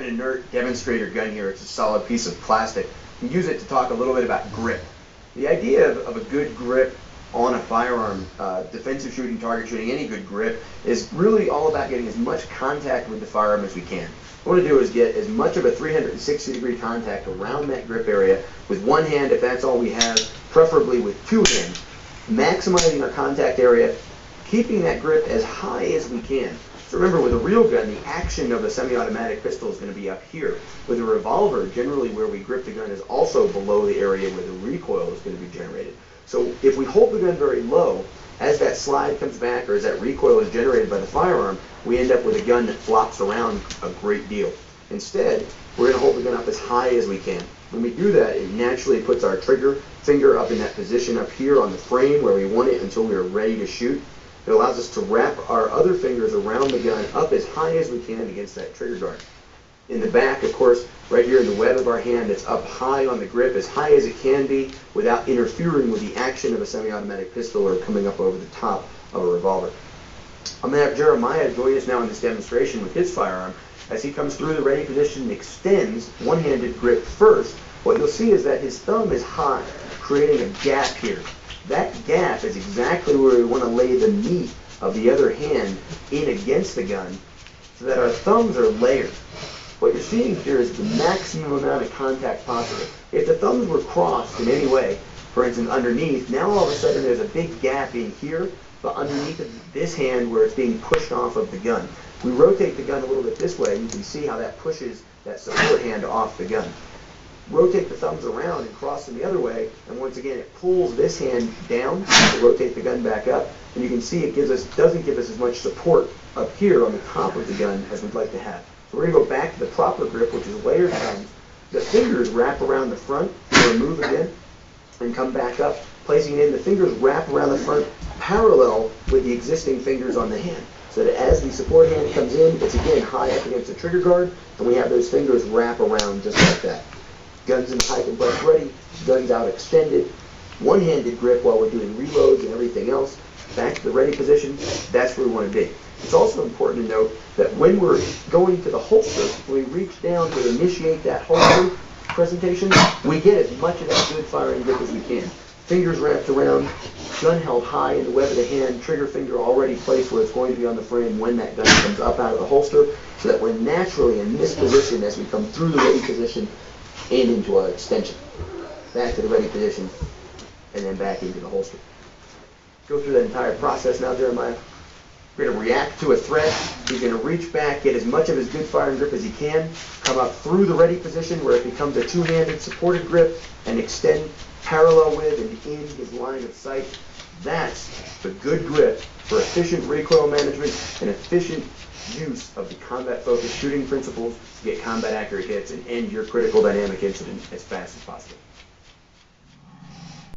inert demonstrator gun here. It's a solid piece of plastic. We use it to talk a little bit about grip. The idea of a good grip on a firearm, defensive shooting, target shooting, any good grip, is really all about getting as much contact with the firearm as we can. What we want to do is get as much of a 360-degree contact around that grip area with one hand, if that's all we have, preferably with two hands, maximizing our contact area, keeping that grip as high as we can. So remember, with a real gun, the action of a semi-automatic pistol is going to be up here. With a revolver, generally where we grip the gun is also below the area where the recoil is going to be generated. So if we hold the gun very low, as that slide comes back or as that recoil is generated by the firearm, we end up with a gun that flops around a great deal. Instead, we're going to hold the gun up as high as we can. When we do that, it naturally puts our trigger finger up in that position up here on the frame where we want it until we're ready to shoot. It allows us to wrap our other fingers around the gun up as high as we can against that trigger guard. In the back, of course, right here in the web of our hand, it's up high on the grip, as high as it can be without interfering with the action of a semi-automatic pistol or coming up over the top of a revolver. I'm going to have Jeremiah join us now in this demonstration with his firearm. As he comes through the ready position and extends one-handed grip first, what you'll see is that his thumb is high, creating a gap here. That gap is exactly where we want to lay the meat of the other hand in against the gun so that our thumbs are layered. What you're seeing here is the maximum amount of contact possible. If the thumbs were crossed in any way, for instance underneath, now all of a sudden there's a big gap in here, but underneath of this hand where it's being pushed off of the gun. If we rotate the gun a little bit this way, you can see how that pushes that support hand off the gun. Rotate the thumbs around and cross them the other way, and once again it pulls this hand down to rotate the gun back up, and you can see it doesn't give us as much support up here on the top of the gun as we'd like to have. So we're going to go back to the proper grip, which is layered thumbs. The fingers wrap around the front, remove again, and come back up. Placing it in, the fingers wrap around the front parallel with the existing fingers on the hand. So that as the support hand comes in, it's again high up against the trigger guard, and we have those fingers wrap around just like that. Guns in high compressed ready, guns out extended, one-handed grip while we're doing reloads and everything else. Back to the ready position, that's where we want to be. It's also important to note that when we're going to the holster, when we reach down to initiate that holster presentation, we get as much of that good firing grip as we can. Fingers wrapped around, gun held high in the web of the hand, trigger finger already placed where it's going to be on the frame when that gun comes up out of the holster, so that we're naturally in this position as we come through the ready position and into our extension. Back to the ready position, and then back into the holster. Go through that entire process now, Jeremiah. We're going to react to a threat. He's going to reach back, get as much of his good firing grip as he can, come up through the ready position where it becomes a two-handed supported grip, and extend parallel with and in his line of sight. That's the good grip for efficient recoil management and efficient use of the combat-focused shooting principles to get combat-accurate hits and end your critical dynamic incident as fast as possible.